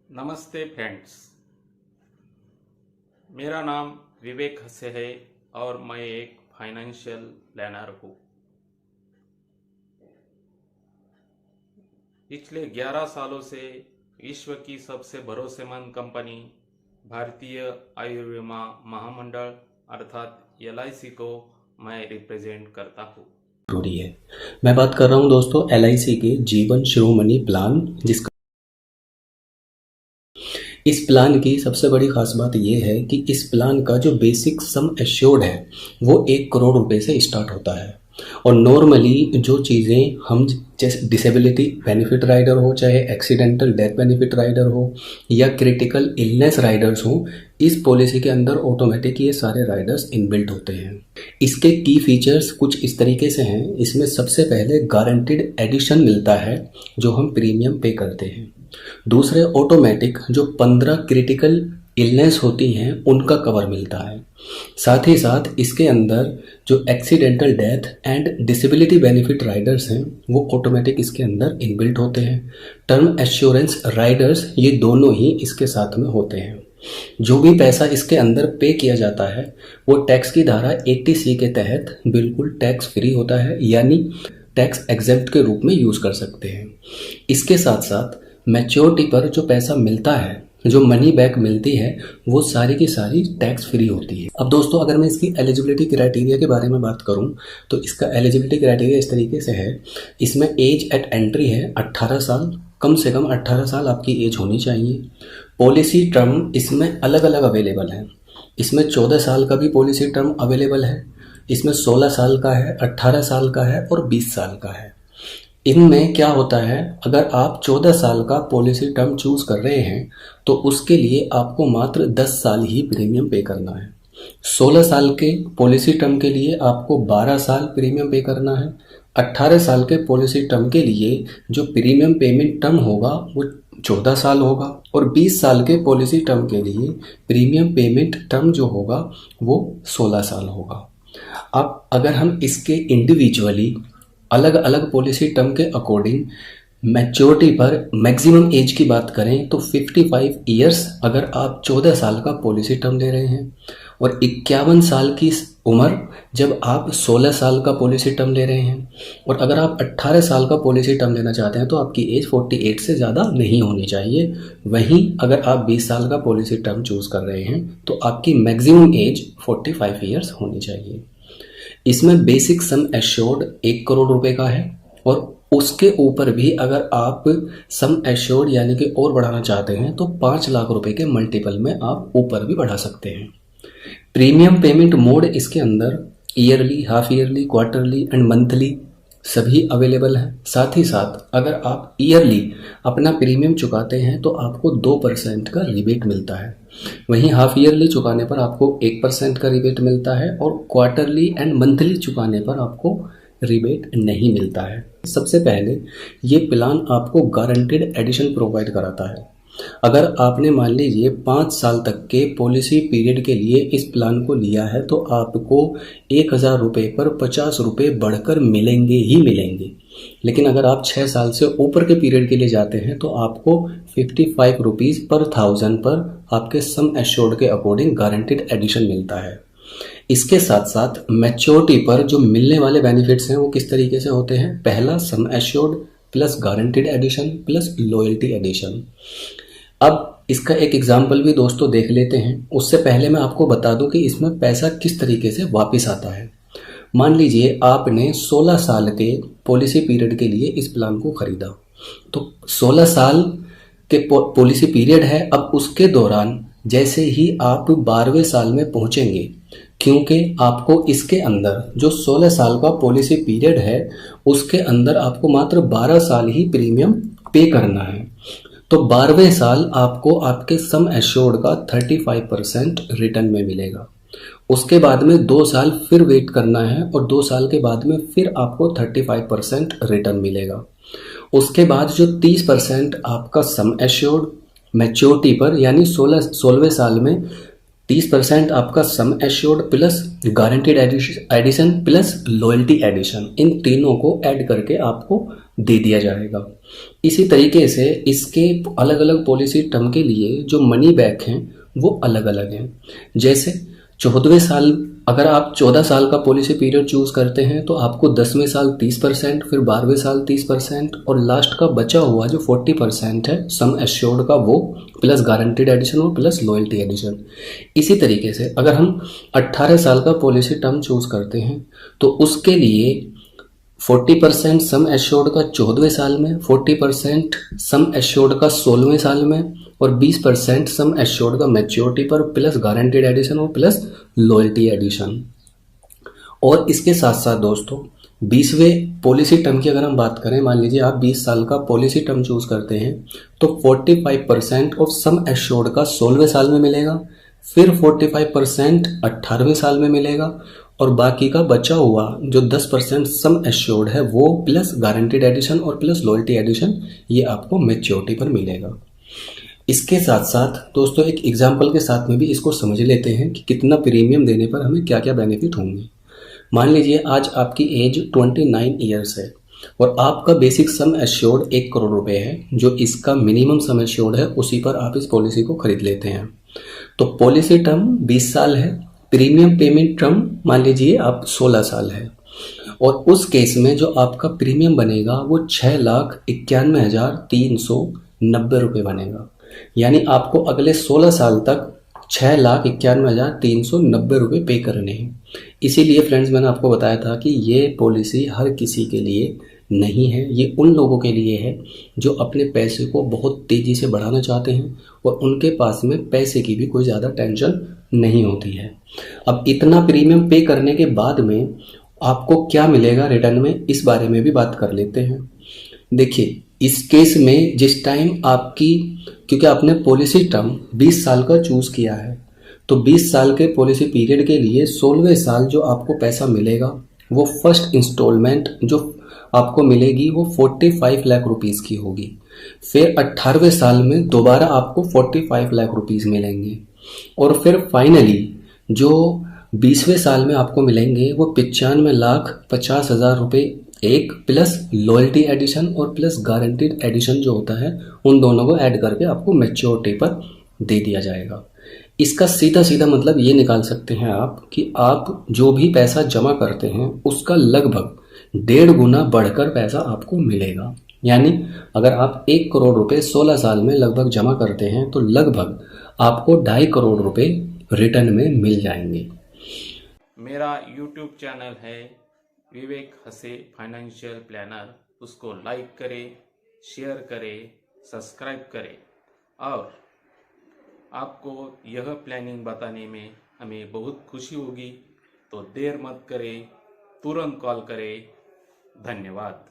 नमस्ते फ्रेंड्स। मेरा नाम विवेक हसे है और मैं एक फाइनेंशियल प्लानर हूँ। पिछले 11 सालों से विश्व की सबसे भरोसेमंद कंपनी भारतीय आयुर्विमा महामंडल अर्थात LIC को मैं रिप्रेजेंट करता हूँ। जरूरी है। मैं बात कर रहा हूं दोस्तों LIC के जीवन शिरोमणि प्लान, जिसका इस प्लान की सबसे बड़ी खास बात यह है कि इस प्लान का जो बेसिक सम एश्योर्ड है वो 1 करोड़ रुपए से स्टार्ट होता है। और नॉर्मली जो चीज़ें हम जैसे डिसेबिलिटी बेनिफिट राइडर हो, चाहे एक्सीडेंटल डेथ बेनिफिट राइडर हो या क्रिटिकल इलनेस राइडर्स हो, इस पॉलिसी के अंदर ऑटोमेटिक ये सारे राइडर्स इनबिल्ट होते हैं। इसके की फीचर्स कुछ इस तरीके से हैं। इसमें सबसे पहले गारंटीड एडिशन मिलता है जो हम प्रीमियम पे करते हैं। दूसरे, ऑटोमेटिक जो 15 क्रिटिकल इलनेस होती हैं उनका कवर मिलता है। साथ ही साथ इसके अंदर जो accidental death and disability benefit Riders हैं वो ऑटोमेटिक इसके अंदर इनबिल्ट होते हैं। टर्म एश्योरेंस राइडर्स ये दोनों ही इसके साथ में होते हैं। जो भी पैसा इसके अंदर पे किया जाता है वो टैक्स की धारा 80C के तहत बिल्कुल टैक्स फ्री होता है, यानी टैक्स एग्जेम्प्ट के रूप में यूज़ कर सकते हैं। इसके साथ साथ मैच्योरिटी पर जो पैसा मिलता है, जो मनी बैक मिलती है, वो सारी की सारी टैक्स फ्री होती है। अब दोस्तों, अगर मैं इसकी एलिजिबिलिटी क्राइटेरिया के बारे में बात करूं तो इसका एलिजिबिलिटी क्राइटेरिया इस तरीके से है। इसमें एज एट एंट्री है 18 साल, कम से कम 18 साल आपकी एज होनी चाहिए। पॉलिसी टर्म इसमें अलग अलग अवेलेबल है। इसमें 14 साल का भी पॉलिसी टर्म अवेलेबल है, इसमें 16 साल का है, 18 साल का है और 20 साल का है। इनमें क्या होता है, अगर आप 14 साल का पॉलिसी टर्म चूज कर रहे हैं तो उसके लिए आपको मात्र 10 साल ही प्रीमियम पे करना है। 16 साल के पॉलिसी टर्म के लिए आपको 12 साल प्रीमियम पे करना है। 18 साल के पॉलिसी टर्म के लिए जो प्रीमियम पेमेंट टर्म होगा वो 14 साल होगा और 20 साल के पॉलिसी टर्म के लिए प्रीमियम पेमेंट टर्म जो होगा वो 16 साल होगा। अब अगर हम इसके इंडिविजुअली अलग अलग पॉलिसी टर्म के अकॉर्डिंग मैच्योरिटी पर मैक्सिमम एज की बात करें तो 55 ईयर्स अगर आप 14 साल का पॉलिसी टर्म ले रहे हैं, और 51 साल की उम्र जब आप 16 साल का पॉलिसी टर्म ले रहे हैं, और अगर आप 18 साल का पॉलिसी टर्म लेना चाहते हैं तो आपकी एज 48 से ज़्यादा नहीं होनी चाहिए। वहीं अगर आप 20 साल का पॉलिसी टर्म चूज़ कर रहे हैं तो आपकी मैक्सिमम एज 45 ईयर्स होनी चाहिए। इसमें बेसिक सम एश्योर्ड 1 करोड़ रुपए का है, और उसके ऊपर भी अगर आप सम एश्योर्ड यानी कि और बढ़ाना चाहते हैं तो 5 लाख रुपए के मल्टीपल में आप ऊपर भी बढ़ा सकते हैं। प्रीमियम पेमेंट मोड इसके अंदर yearly, half yearly, quarterly and monthly सभी अवेलेबल है। साथ ही साथ अगर आप ईयरली अपना प्रीमियम चुकाते हैं तो आपको 2% का रिबेट मिलता है। वहीं हाफ ईयरली चुकाने पर आपको 1% का रिबेट मिलता है, और क्वार्टरली एंड मंथली चुकाने पर आपको रिबेट नहीं मिलता है। सबसे पहले ये प्लान आपको गारंटीड एडिशन प्रोवाइड कराता है। अगर आपने मान लीजिए 5 साल तक के पॉलिसी पीरियड के लिए इस प्लान को लिया है तो आपको 1000 रुपये पर 50 रुपये बढ़कर मिलेंगे ही मिलेंगे। लेकिन अगर आप 6 साल से ऊपर के पीरियड के लिए जाते हैं तो आपको 55 रुपीज़ पर 1000 पर आपके सम एश्योर्ड के अकॉर्डिंग गारंटीड एडिशन मिलता है। इसके साथ साथ मैच्योरिटी पर जो मिलने वाले बेनिफिट्स हैं वो किस तरीके से होते हैं। पहला, sum assured plus guaranteed addition plus loyalty addition. अब इसका एक एग्जाम्पल भी दोस्तों देख लेते हैं। उससे पहले मैं आपको बता दूं कि इसमें पैसा किस तरीके से वापस आता है। मान लीजिए आपने 16 साल के पॉलिसी पीरियड के लिए इस प्लान को खरीदा, तो 16 साल के पॉलिसी पीरियड है। अब उसके दौरान जैसे ही आप 12वें साल में पहुंचेंगे, क्योंकि आपको इसके अंदर जो 16 साल का पॉलिसी पीरियड है उसके अंदर आपको मात्र 12 साल ही प्रीमियम पे करना है, तो 12वें साल आपको आपके सम एश्योर्ड का 35% रिटर्न में मिलेगा। उसके बाद में 2 साल फिर वेट करना है और 2 साल के बाद में फिर आपको 35% रिटर्न मिलेगा। उसके बाद जो 30% आपका सम एश्योर्ड मैच्योरिटी पर यानी 16वें साल में 30% आपका sum assured plus guaranteed addition plus loyalty addition, इन तीनों को ऐड करके आपको दे दिया जाएगा। इसी तरीके से इसके अलग अलग पॉलिसी टर्म के लिए जो मनी बैक हैं वो अलग अलग हैं। जैसे 14वें साल, अगर आप 14 साल का पॉलिसी पीरियड चूज करते हैं तो आपको 10वें साल 30%, फिर 12वें साल 30% और लास्ट का बचा हुआ जो 40% है सम एश्योर्ड का, वो प्लस गारंटीड एडिशन और प्लस लॉयल्टी एडिशन। इसी तरीके से अगर हम 18 साल का पॉलिसी टर्म चूज करते हैं तो उसके लिए 40% सम एश्योर्ड का 14वें साल में, 40% सम एश्योर्ड का 16वें साल में और 20% सम एश्योर्ड का मैच्योरिटी पर प्लस गारंटीड एडिशन और प्लस लॉयल्टी एडिशन। और इसके साथ साथ दोस्तों 20वें पॉलिसी टर्म की अगर हम बात करें, मान लीजिए आप 20 साल का पॉलिसी टर्म चूज करते हैं तो 45% ऑफ सम एश्योर्ड का 16वें साल में मिलेगा, फिर 45% 18वें साल में मिलेगा और बाकी का बचा हुआ जो 10% सम एश्योर्ड है वो प्लस गारंटीड एडिशन और प्लस लॉयल्टी एडिशन ये आपको मैच्योरिटी पर मिलेगा। इसके साथ साथ दोस्तों एक एग्जाम्पल के साथ में भी इसको समझ लेते हैं कि कितना प्रीमियम देने पर हमें क्या क्या बेनिफिट होंगे। मान लीजिए आज आपकी एज 29 ईयर्स है और आपका बेसिक सम एश्योर्ड 1 करोड़ रुपए है, जो इसका मिनिमम सम एश्योर्ड है उसी पर आप इस पॉलिसी को खरीद लेते हैं। तो पॉलिसी टर्म 20 साल है, प्रीमियम पेमेंट टर्म मान लीजिए आप 16 साल है और उस केस में जो आपका प्रीमियम बनेगा वो 6,91,390 रुपये बनेगा। यानी आपको अगले 16 साल तक 6,91,390 रुपये पे करने हैं। इसीलिए फ्रेंड्स मैंने आपको बताया था कि ये पॉलिसी हर किसी के लिए नहीं है, ये उन लोगों के लिए है जो अपने पैसे को बहुत तेज़ी से बढ़ाना चाहते हैं और उनके पास में पैसे की भी कोई ज़्यादा टेंशन नहीं होती है। अब इतना प्रीमियम पे करने के बाद में आपको क्या मिलेगा रिटर्न में, इस बारे में भी बात कर लेते हैं। देखिए इस केस में जिस टाइम आपकी, क्योंकि आपने पॉलिसी टर्म 20 साल का चूज किया है तो 20 साल के पॉलिसी पीरियड के लिए 16वें साल जो आपको पैसा मिलेगा वो फर्स्ट इंस्टॉलमेंट जो आपको मिलेगी वो 45 लाख रुपीस की होगी। फिर 18वें साल में दोबारा आपको 45 लाख रुपीस मिलेंगे और फिर फाइनली जो 20वें साल में आपको मिलेंगे वो 95,50,000 रुपये, एक प्लस लॉयल्टी एडिशन और प्लस गारंटीड एडिशन जो होता है उन दोनों को ऐड करके आपको मैच्योरिटी पर दे दिया जाएगा। इसका सीधा सीधा मतलब ये निकाल सकते हैं आप कि आप जो भी पैसा जमा करते हैं उसका लगभग 1.5 गुना बढ़कर पैसा आपको मिलेगा। यानी अगर आप 1 करोड़ रुपए 16 साल में लगभग जमा करते हैं तो लगभग आपको 2.5 करोड़ रुपए रिटर्न में मिल जाएंगे। मेरा YouTube चैनल है विवेक हसे फाइनेंशियल प्लानर, उसको लाइक करें, शेयर करें, सब्सक्राइब करें और आपको यह प्लानिंग बताने में हमें बहुत खुशी होगी। तो देर मत करें, तुरंत कॉल करें। धन्यवाद।